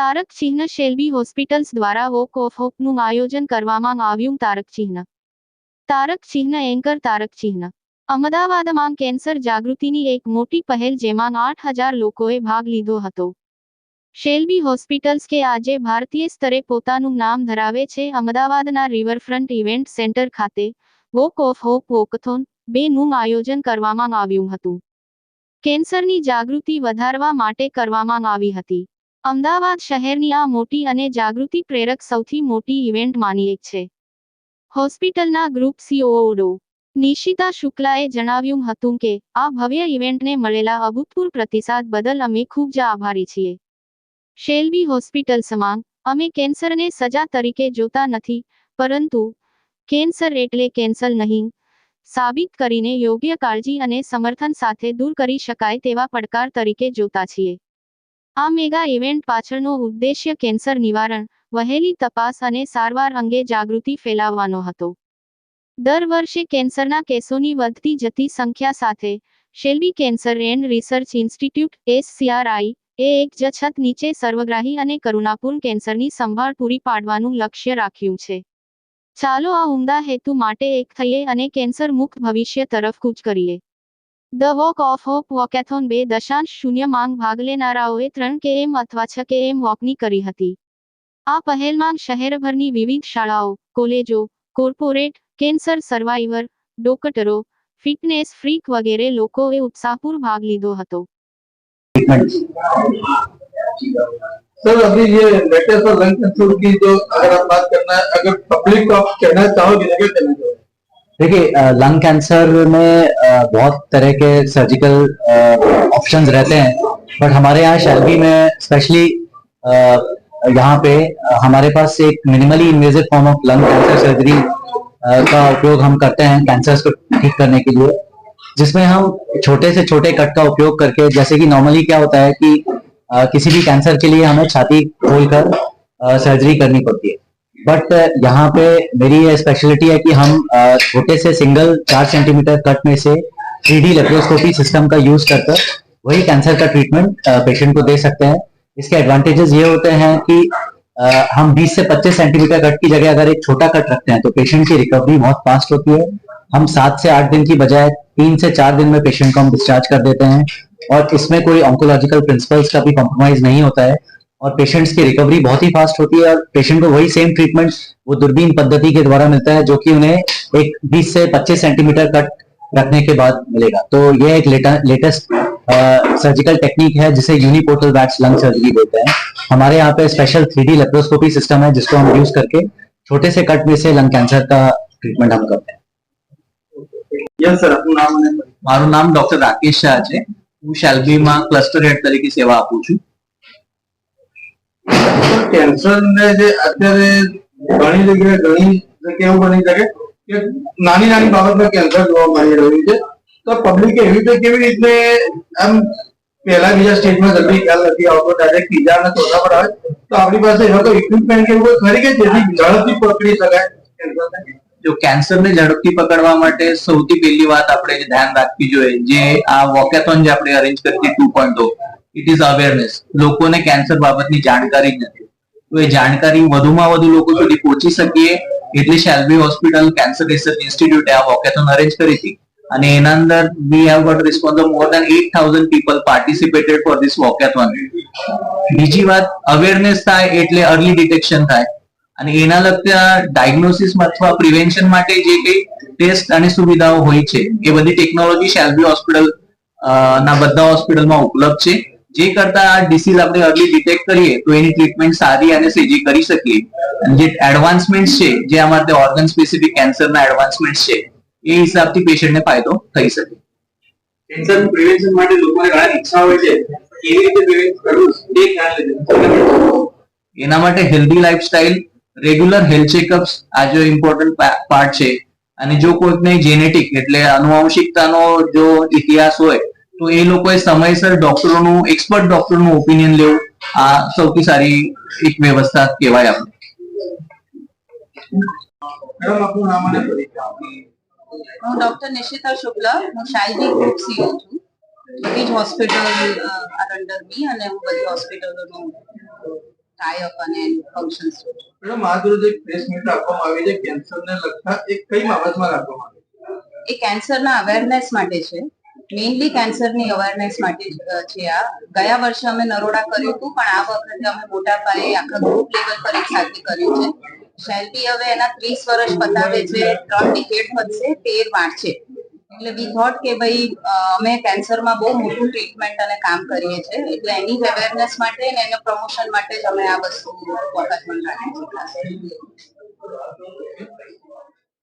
તારક ચિહ્ન શેલ્બી હોસ્પિટલ્સ દ્વારા walk of હોપનું આયોજન કરવામાં આવ્યું. તારક ચિહ્ન એન્કર તારક ચિહ્ન અમદાવાદમાં કેન્સર જાગૃતિની એક મોટી પહેલ જેમાં 8,000 લોકોએ ભાગ લીધો હતો. શેલ્બી હોસ્પિટલ્સ કે આજે ભારતીય સ્તરે પોતાનું નામ ધરાવે છે. અમદાવાદના રિવરફ્રન્ટ ઇવેન્ટ સેન્ટર ખાતે વોક ઓફ હોપ વોકથોન 2નું આયોજન કરવામાં આવ્યું હતું. કેન્સરની જાગૃતિ વધારવા માટે કરવામાં આવી હતી. અમદાવાદ શહેરની આ મોટી અને જાગૃતિ પ્રેરક સૌથી મોટી ઇવેન્ટમાંની એક છે. હોસ્પિટલના ગ્રુપ સીઈઓ ડો. નિશિતા શુક્લાએ જણાવ્યું હતું કે આ ભવ્ય ઇવેન્ટને મળેલા અભૂતપૂર્વ પ્રતિસાદ બદલ અમે ખૂબ જ આભારી છીએ. શેલ્બી હોસ્પિટલ્સમાં અમે કેન્સરને સજા તરીકે જોતા નથી, પરંતુ કેન્સર એટલે કેન્સર નહીં સાબિત કરીને યોગ્ય કાળજી અને સમર્થન સાથે દૂર કરી શકાય તેવા પડકાર તરીકે જોતા છીએ. આ મેગા ઇવેન્ટ પાછળનો ઉદ્દેશ્ય કેન્સર નિવારણ, વહેલી તપાસ અને સારવાર અંગે જાગૃતિ ફેલાવવાનો હતો. દર વર્ષે કેન્સરના કેસોની વધતી જતી સંખ્યા સાથે Shalby cancer and research institute SCRI એ એક જ છત નીચે સર્વગ્રાહી અને કરુણાપૂર્ણ કેન્સરની સંભાળ પૂરી પાડવાનું લક્ષ્ય રાખ્યું છે. ચાલો આ ઉમદા હેતુ માટે એક થઈએ અને કેન્સર મુક્ત ભવિષ્ય તરફ કૂચ કરીએ. The walk of hope walkathon 2.0 માં ભાગ લેનારાઓએ 3 km અથવા 6 km વોકની કરી હતી. આ પહેલમાં શહેરભરની વિવિધ શાળાઓ, કોલેજો, કોર્પોરેટ, કેન્સર સર્વાઈવર, ડોક્ટરો, ફિટનેસ ફ્રીક વગેરે લોકોએ ઉત્સાહપૂર્વક ભાગ લીધો હતો. सर अभी ये लेटेस्ट और लंग कैंसर की जो अगर आप बात करना है, अगर पब्लिक को आप कहना चाहोगे क्या कहना चाहोगे? देखिए, लंग कैंसर में बहुत तरह के सर्जिकल ऑप्शंस रहते हैं, बट हमारे यहाँ शैल्बी में स्पेशली यहाँ पे हमारे पास एक minimally invasive form of lung cancer surgery का उपयोग हम करते हैं कैंसर्स को ठीक करने के लिए, जिसमें हम छोटे से छोटे कट का उपयोग करके, जैसे कि नॉर्मली क्या होता है कि किसी भी कैंसर के लिए हमें छाती खोलकर सर्जरी करनी पड़ती है, बट यहाँ पे मेरी ये स्पेशलिटी है कि हम छोटे से सिंगल 4 सेंटीमीटर कट में से 3D लेप्रोस्कोपी सिस्टम का यूज कर वही कैंसर का ट्रीटमेंट पेशेंट को दे सकते हैं. इसके एडवांटेजेस ये होते हैं कि हम 20 से 25 सेंटीमीटर कट की जगह अगर एक छोटा कट रखते हैं तो पेशेंट की रिकवरी बहुत फास्ट होती है. हम 7 से 8 दिन की बजाय 3 से 4 दिन में पेशेंट को हम डिस्चार्ज कर देते हैं, और इसमें कोई ऑन्कोलॉजिकल प्रिंसिपल्स का भी कॉम्प्रोमाइज नहीं होता है, और पेशेंट्स की रिकवरी बहुत ही फास्ट होती है, और पेशेंट को वही सेम ट्रीटमेंट वो दूरबीन पद्धति के द्वारा मिलता है जो कि उन्हें एक 20 से 25 सेंटीमीटर कट रखने के बाद मिलेगा. तो ये एक लेटेस्ट सर्जिकल टेक्निक है जिसे यूनिपोर्टल वैक्स लंग सर्जरी बोलते हैं. हमारे यहाँ पे स्पेशल 3D लेप्रोस्कोपी सिस्टम है जिसको हम यूज करके छोटे से कट में से लंग कैंसर का ट्रीटमेंट हम करते हैं. यस सर, आपનું નામ અને મારું નામ ડોક્ટર રાકેશ શાહ છે. હું શેલ્બીમાં ક્લસ્ટર હેડ તરીકે સેવા આપું છું. કેન્સર ને જે અત્યારે ઘણી જગ્યાએ એવું બની શકે કે નાની નાની બાબતમાં કેન્સર જોવા મળી રહ્યું છે, તો પબ્લિક એવી રીતે કેવી રીતે આમ પહેલા બીજા સ્ટેજમાં જલ્દી ખ્યાલ નથી આવતો, ડાયરેક્ટ ત્રીજા અને ચોથા પર આવે, તો આપણી પાસે એવા તો ઇક્વિપમેન્ટ કે એવું ખરી કે જેથી ઝડપથી પકડી શકાય કેન્સરને? જો કેન્સરને ઝડપથી પકડવા માટે સૌથી પહેલી વાત આપણે ધ્યાન રાખવી જોઈએ, જે આ વોકેથોન જે આપણે અરેન્જ કરી 2.0, ઇટ ઇઝ અવેરનેસ. લોકોને કેન્સર બાબતની જાણકારી જ નથી, તો એ જાણકારી વધુમાં વધુ લોકો સુધી પહોંચી શકીએ એટલે શેલ્બી હોસ્પિટલ કેન્સર રિસર્ચ ઇન્સ્ટિટ્યૂટે આ વોકેથોન અરેન્જ કરી હતી, અને એના અંદર we have got response of more than 8,000 people participated for this walkathon. બીજી વાત, અવેરનેસ થાય એટલે અર્લી ડિટેક્શન થાય, અને એના લગતા ડાયગ્નોસિસ અથવા પ્રિવેન્શન માટે જે કઈ ટેસ્ટ અને સુવિધાઓ હોય છે એ બધી ટેકનોલોજી શેલ્બી હોસ્પિટલ ના બધા હોસ્પિટલમાં ઉપલબ્ધ છે, જે કરતા આ ડિસીઝ આપણે અર્લી ડિટેક્ટ કરીએ તો એની ટ્રીટમેન્ટ સારી અને સેજી કરી શકીએ. અને જે એડવાન્સમેન્ટ છે, જે અમારે ઓર્ગન સ્પેસિફિક કેન્સરના એડવાન્સમેન્ટ છે, એ હિસાબથી પેશન્ટને ફાયદો થઈ શકે. કેન્સર પ્રિવેન્શન માટે લોકોને ઘણા ઈચ્છા હોય છે, કેવી રીતે પ્રિવેન્ટ કરવું એ ખ્યાલ લેજો. એના માટે હેલ્ધી લાઈફસ્ટાઈલ, રેગ્યુલર હેલ્થ ચેકઅપ્સ આ જો ઇમ્પોર્ટન્ટ પાર્ટ છે, અને જો કોઈકને જેનેટિક એટલે આનુવંશિકતાનો જો ઇતિહાસ હોય તો એ લોકોએ સમયસર ડોક્ટરોનું, એક્સપર્ટ ડોક્ટરનું ઓપિનિયન લેવું, આ સૌથી સારી એક વ્યવસ્થા કહેવાય આપણે. મેડમ, આપનું નામ અને પરિચય. હું ડોક્ટર નિશિતા શુક્લા, હું શાયદી ગ્રુપ સીઈઓ છું. બધી જ હોસ્પિટલ આર અંડર મી, અને હું બધી હોસ્પિટલોનું ટાઈ અપ અને ફંક્શન્સ. મેડમ આ જે પ્રેસ મીટ રાખવામાં આવી છે કેન્સરને લગતા એ કઈ બાબતમાં રાખવામાં આવી એ કેન્સરના અવેરનેસ માટે છે, મેઇનલી કેન્સરની અવેરનેસ માટે છે. આ ગયા વર્ષે અમે નરોડા કર્યું હતું, પણ આ વખતે અમે મોટા પાયે આખા ગ્રુપ લેવલ પર એક સાથે કર્યું છે. શેલ્બી હવે એના 30 વર્ષ પતાવે છે, 3 ડિકેડ વધશે, 13 વાંચશે. એટલે વી થોટ કે ભાઈ અમે કેન્સરમાં બહુ મોટું ટ્રીટમેન્ટ અને કામ કરીએ છીએ, એટલે એની જ અવેરનેસ માટે અને એના પ્રમોશન માટે જ અમે આ વસ્તુ વોકેથોન રાખી છે.